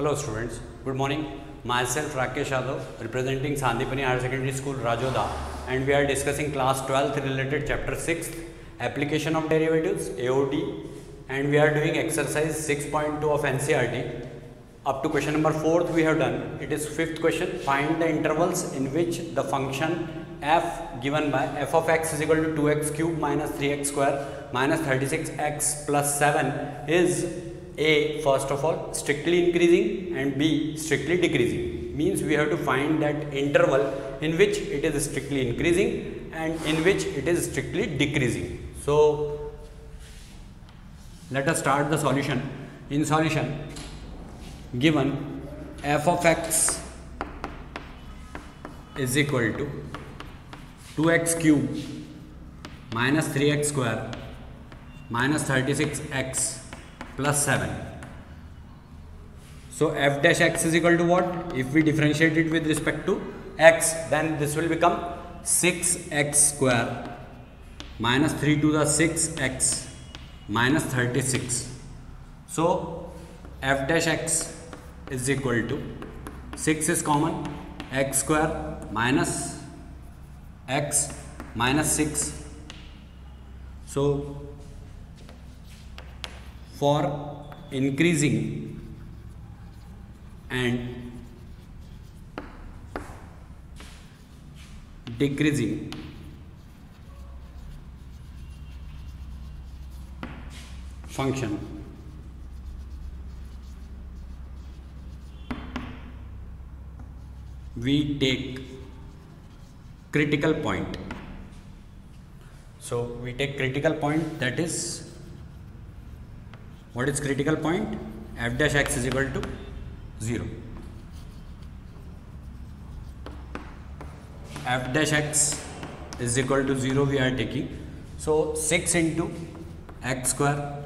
Hello students, good morning. Myself Rakesh Yadav, representing Sandipani Higher Secondary School, Rajoda, and we are discussing class 12th related chapter 6, application of derivatives, AOD, and we are doing exercise 6.2 of NCERT. Up to question number 4th we have done. It is 5th question. Find the intervals in which the function f given by f of x is equal to 2x cube minus 3x square minus 36x plus 7 is A, first of all, strictly increasing and B, strictly decreasing. Means we have to find that interval in which it is strictly increasing and in which it is strictly decreasing. So let us start the solution. In solution, given f of x is equal to 2x cube minus 3x square minus 36x plus 7. So f dash x is equal to what? If we differentiate it with respect to x, then this will become 6x square minus 3 to the 6x minus 36. So f dash x is equal to 6 is common, x square minus x minus 6. So for increasing and decreasing function, we take critical point. So we take critical point, that is, what is critical point? F dash x is equal to 0. F dash x is equal to 0 we are taking. So 6 into x square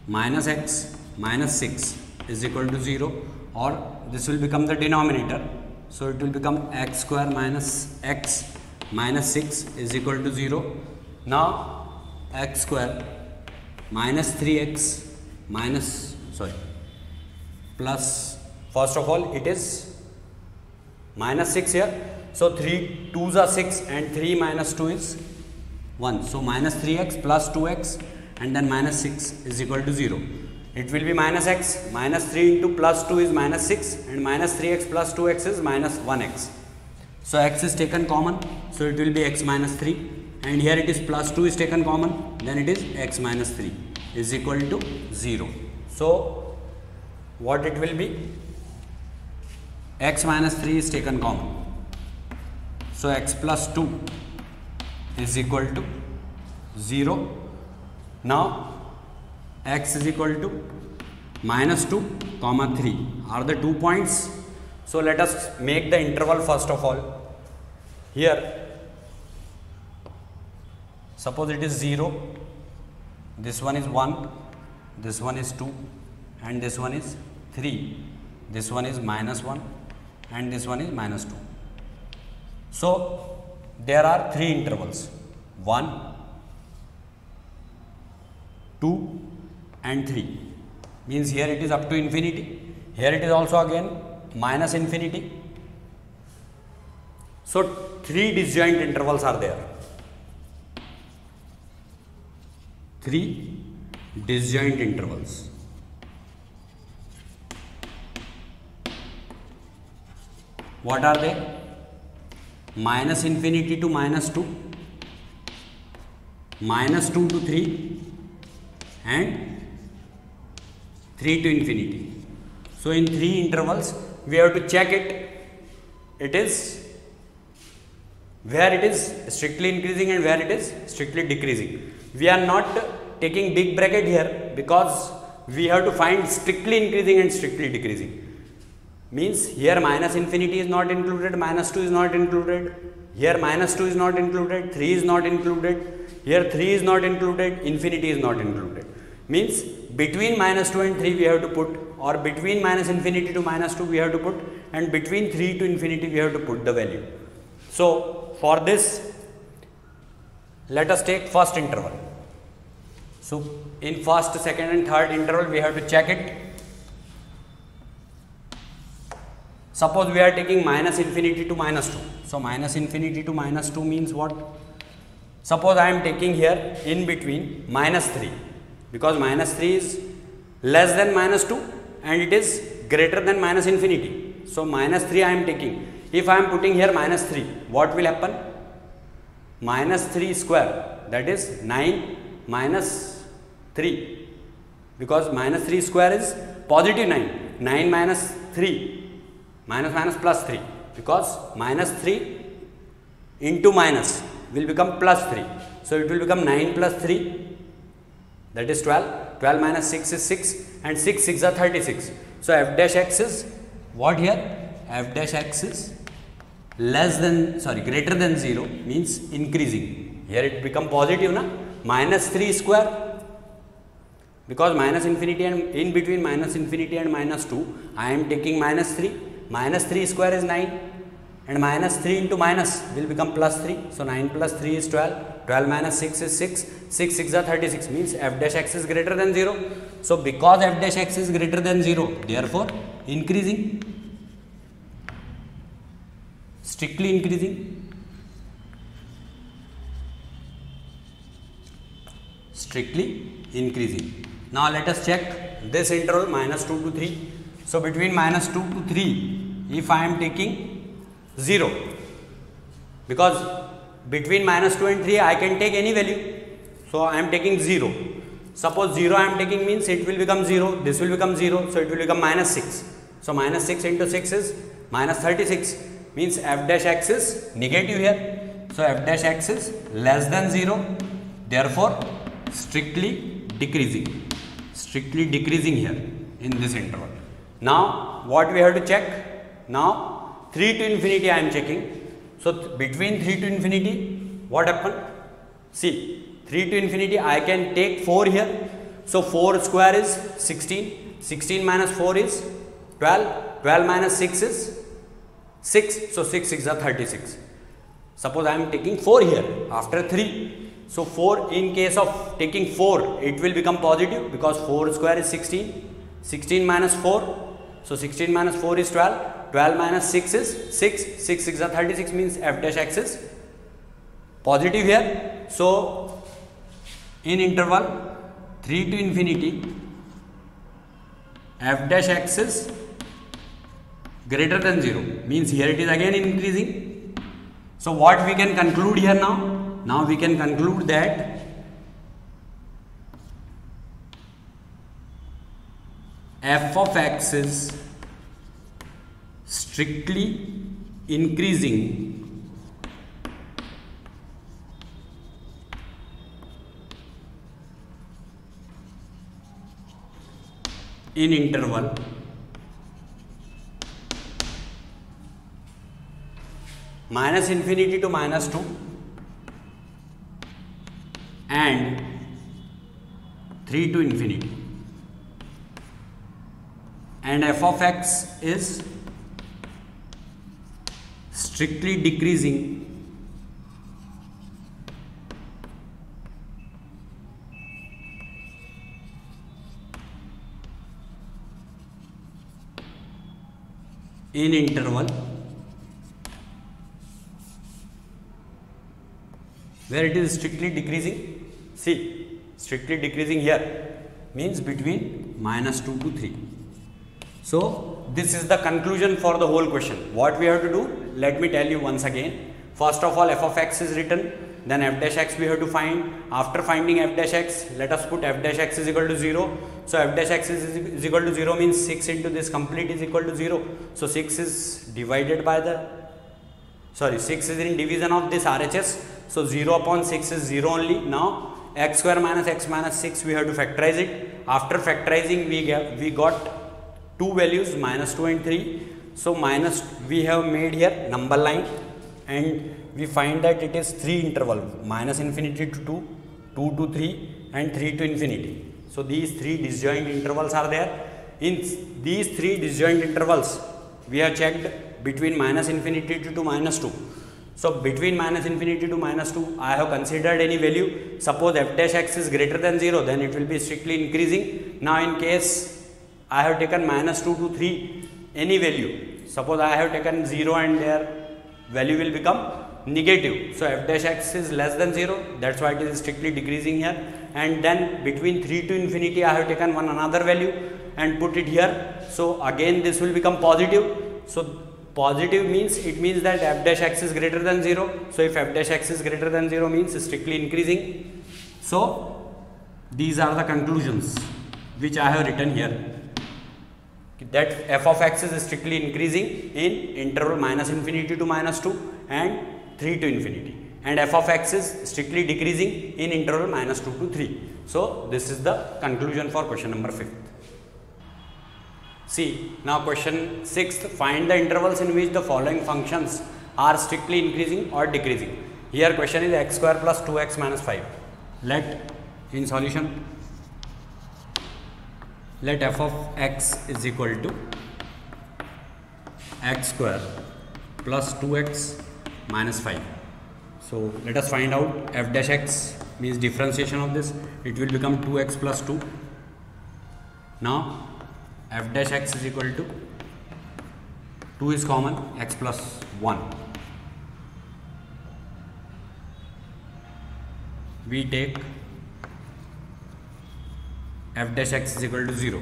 minus x minus 6 is equal to 0, or this will become the denominator. So it will become x square minus x minus 6 is equal to 0. Now x square minus 3x minus plus, first of all it is minus 6 here. So 3 2s are 6 and 3 minus 2 is 1. So minus 3x plus 2x and then minus 6 is equal to 0. It will be minus x, minus 3 into plus 2 is minus 6 and minus 3x plus 2x is minus 1x. So x is taken common, so it will be x minus 3, and here it is plus 2 is taken common, then it is x minus 3 is equal to 0. So what it will be? X minus 3 is taken common. So x plus 2 is equal to 0. Now x is equal to minus 2 comma 3 are the 2 points. So let us make the interval first of all. Here suppose it is 0, this one is 1, this one is 2 and this one is 3, this one is minus 1 and this one is minus 2. So there are 3 intervals, 1, 2 and 3. Means here it is up to infinity, here it is also again minus infinity. So 3 disjoint intervals are there. 3 disjoint intervals. What are they? Minus infinity to minus 2, minus 2 to 3 and 3 to infinity. So in 3 intervals we have to check it. It is where it is strictly increasing and where it is strictly decreasing. We are not taking big bracket here because we have to find strictly increasing and strictly decreasing. Means here minus infinity is not included, minus 2 is not included, here minus 2 is not included, 3 is not included, here 3 is not included, infinity is not included. Means between minus 2 and 3 we have to put, or between minus infinity to minus 2 we have to put, and between 3 to infinity we have to put the value. So for this let us take first interval. So in first, second and third interval we have to check it. Suppose we are taking minus infinity to minus 2. So minus infinity to minus 2 means what? Suppose I am taking here in between minus 3, because minus 3 is less than minus 2 and it is greater than minus infinity. So minus 3 I am taking. If I am putting here minus 3, what will happen? Minus 3 square, that is 9 minus 3, because minus 3 square is positive 9. 9 minus 3, minus plus 3, because minus 3 into minus will become plus 3. So it will become 9 plus 3, that is 12. 12 minus 6 is 6 and 6 are 36. So f dash x is what here? F dash x is greater than 0 means increasing. Here it become positive na? Minus 3 square, because minus infinity and in between minus infinity and minus 2 I am taking minus 3. Minus 3 square is 9 and minus 3 into minus will become plus 3. So 9 plus 3 is 12. 12 minus 6 is 6. 6 are 36 means f dash x is greater than 0. So because f dash x is greater than 0, therefore increasing, strictly increasing. Strictly increasing. Now let us check this interval minus 2 to 3. So between minus 2 to 3, if I am taking 0, because between minus 2 and 3 I can take any value. So I am taking 0. Suppose 0 I am taking means it will become 0, this will become 0, so it will become minus 6. So minus 6 into 6 is minus 36, means f dash x is negative here. So f dash x is less than 0, therefore strictly decreasing. Strictly decreasing here in this interval. Now what we have to check? Now 3 to infinity I am checking. So between 3 to infinity, what happened? See, 3 to infinity I can take 4 here. So 4 square is 16. 16 minus 4 is 12. 12 minus 6 is 6. So 6 are 36. Suppose I am taking 4 here after 3. So 4, in case of taking 4, it will become positive because 4 square is 16. 16 minus 4. So 16 minus 4 is 12. 12 minus 6 is 6. 6 are 36 means f dash x is positive here. So in interval 3 to infinity, f dash x is greater than 0 means here it is again increasing. So what we can conclude here now? Now we can conclude that f of x is strictly increasing in interval minus infinity to minus 2 and 3 to infinity, and f of x is strictly decreasing in interval where it is strictly decreasing. See, strictly decreasing here means between minus 2 to 3. So this is the conclusion for the whole question. What we have to do, let me tell you once again. First of all, f of x is written, then f dash x we have to find. After finding f dash x, let us put f dash x is equal to 0. So f dash x is equal to 0 means 6 into this complete is equal to 0. So 6 is divided by the, 6 is in division of this RHS. So 0 upon 6 is 0 only. Now x square minus x minus 6 we have to factorize it. After factorizing we got two values minus 2 and 3. So minus we have made here number line and we find that it is 3 interval, minus infinity to 2, 2 to 3 and 3 to infinity. So these 3 disjoint intervals are there. In these 3 disjoint intervals we have checked between minus infinity to minus 2. So between minus infinity to minus 2 I have considered any value. Suppose f dash x is greater than 0, then it will be strictly increasing. Now in case I have taken minus 2 to 3 any value, Suppose I have taken 0 and their value will become negative. So f dash x is less than 0, that's why it is strictly decreasing here. And then between 3 to infinity I have taken one another value and put it here. So again this will become positive. So positive means, it means that f dash x is greater than 0. So if f dash x is greater than 0 means strictly increasing. So these are the conclusions which I have written here, that f of x is strictly increasing in interval minus infinity to minus 2 and 3 to infinity, and f of x is strictly decreasing in interval minus 2 to 3. So this is the conclusion for question number 5th. See, now question 6th, find the intervals in which the following functions are strictly increasing or decreasing. Here question is x square plus 2x minus 5. Let in solution, let f of x is equal to x square plus 2x minus 5. So let us find out f dash x means differentiation of this, it will become 2x plus 2. Now f dash x is equal to 2 is common, x plus 1. We take f dash x is equal to 0.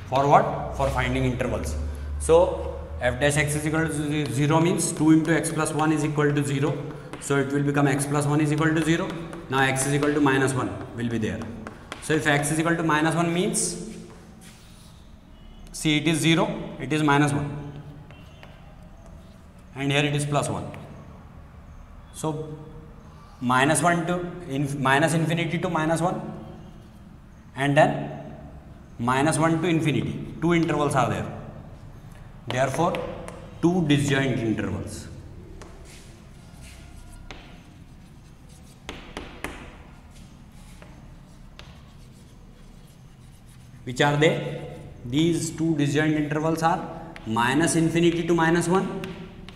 For what? For finding intervals. So f dash x is equal to 0 means 2 into x plus 1 is equal to 0. So it will become x plus 1 is equal to 0. Now x is equal to minus 1 will be there. So if x is equal to minus 1 means, see, it is 0, it is minus 1, and here it is plus 1. So minus 1 to minus infinity to minus 1, and then minus 1 to infinity. Two intervals are there. Therefore, two disjoint intervals. Which are they? These two disjoint intervals are minus infinity to minus 1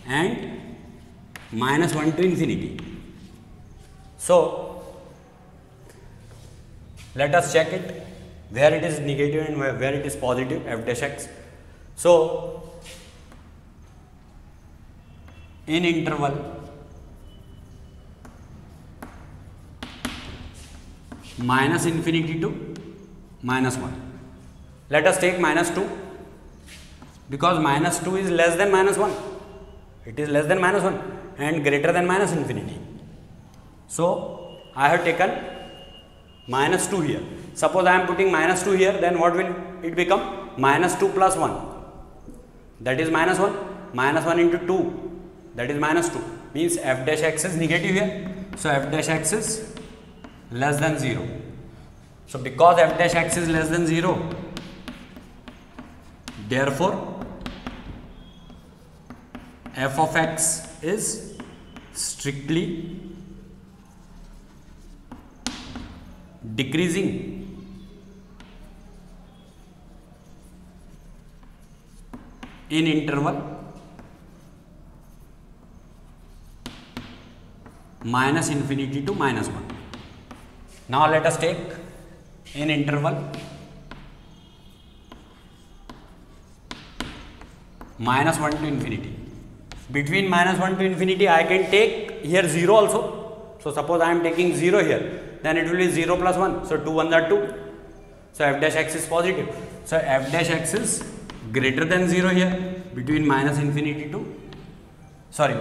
and minus 1 to infinity. So let us check it, where it is negative and where it is positive, f dash x. So in interval minus infinity to minus 1, let us take minus 2, because minus 2 is less than minus 1, it is less than minus 1 and greater than minus infinity. So I have taken minus 2 here. Suppose I am putting minus 2 here, then what will it become? Minus 2 plus 1, that is minus 1, minus 1 into 2, that is minus 2, means f dash x is negative here. So f dash x is less than 0. So because f dash x is less than 0, therefore f of x is strictly decreasing in interval minus infinity to minus 1. Now let us take in interval minus 1 to infinity. Between minus 1 to infinity I can take here 0 also. So suppose I am taking 0 here, then it will be 0 plus 1. So 2 1 are 2. So f dash x is positive. So f dash x is greater than 0 here, between minus infinity to,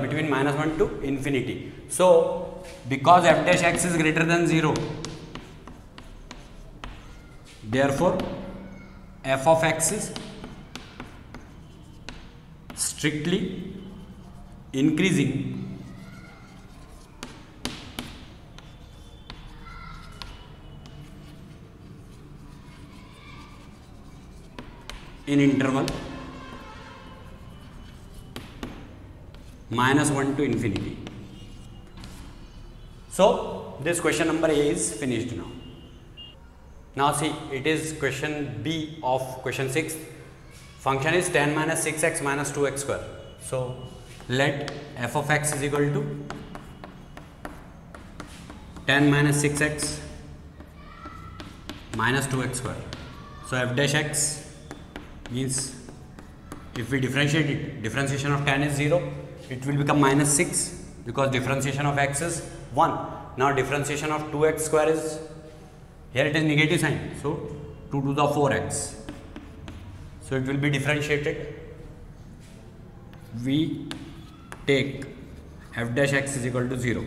between minus 1 to infinity. So because f dash x is greater than 0, therefore f of x is strictly increasing in interval minus 1 to infinity. So this question number A is finished now. Now see, it is question B of question 6. Function is tan minus 6x minus 2x square. So let f of x is equal to tan minus 6x minus 2x square. So f dash x means if we differentiate it, differentiation of tan is 0, it will become minus 6 because differentiation of x is 1. Now differentiation of 2x square is, here it is negative sign, so 2 to the 4x. So it will be differentiated. We take f dash x is equal to 0,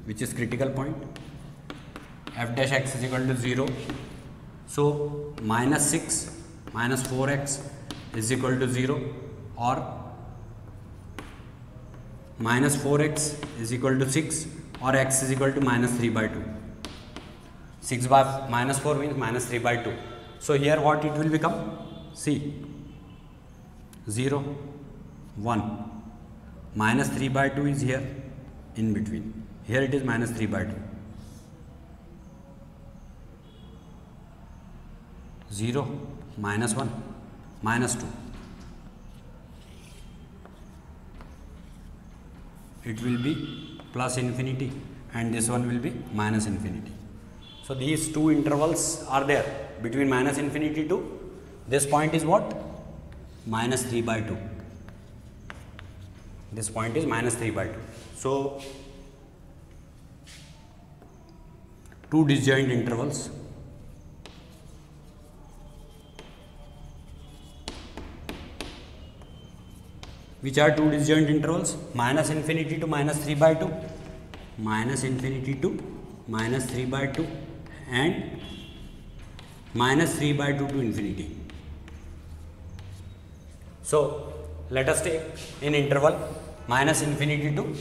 which is critical point. F dash x is equal to 0. So minus 6 minus 4x is equal to 0, or minus 4x is equal to 6, or x is equal to minus 3 by 2. 6 by minus 4 means minus 3 by 2. So here what it will become? See, 0, 1. Minus 3 by 2 is here in between. Here it is minus 3 by 2. 0, minus 1, minus 2. It will be plus infinity and this one will be minus infinity. So these two intervals are there between minus infinity to this point is what? Minus 3 by 2. This point is minus 3 by 2. So two disjoint intervals. Which are two disjoint intervals? Minus infinity to minus 3 by 2, minus infinity to minus 3 by 2, and minus 3 by 2 to infinity. So let us take in interval minus infinity to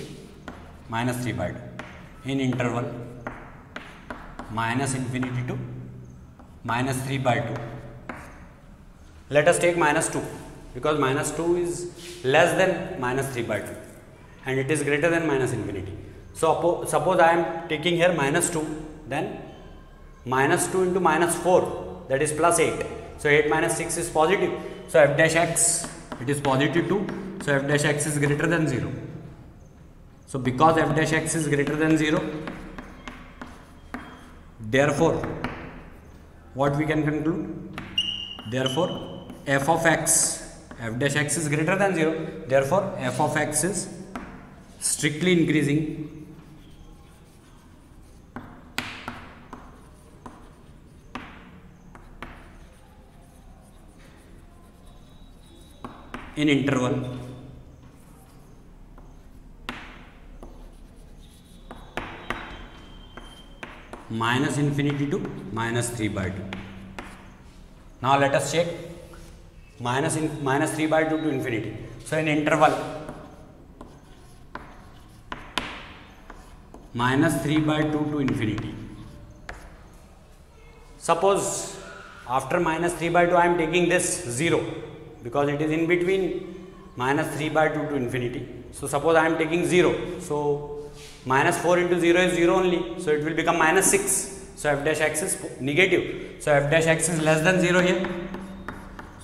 minus 3 by 2. In interval minus infinity to minus 3 by 2. Let us take minus 2. Because minus 2 is less than minus 3 by 2 and it is greater than minus infinity. So suppose I am taking here minus 2, then minus 2 into minus 4, that is plus 8. So 8 minus 6 is positive. So f dash x, it is positive 2. So f dash x is greater than 0. So because f dash x is greater than 0, therefore what we can conclude? Therefore f of x, f dash x is greater than 0, therefore f of x is strictly increasing in interval minus infinity to minus 3 by 2. Now let us check minus 3 by 2 to infinity. So in interval minus 3 by 2 to infinity. Suppose after minus 3 by 2 I am taking this 0 because it is in between minus 3 by 2 to infinity. So suppose I am taking 0. So minus 4 into 0 is 0 only. So it will become minus 6. So f dash x is negative. So f dash x is less than 0 here.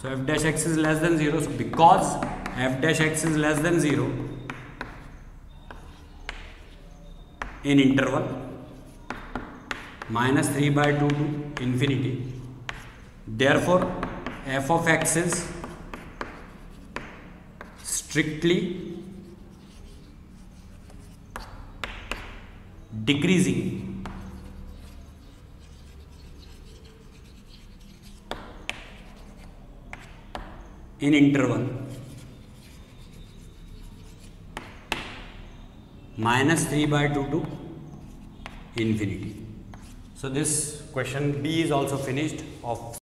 So f dash x is less than 0. So because f dash x is less than 0 in interval minus 3 by 2 to infinity, therefore f of x is strictly decreasing in interval minus 3 by 2 to infinity. So this question B is also finished of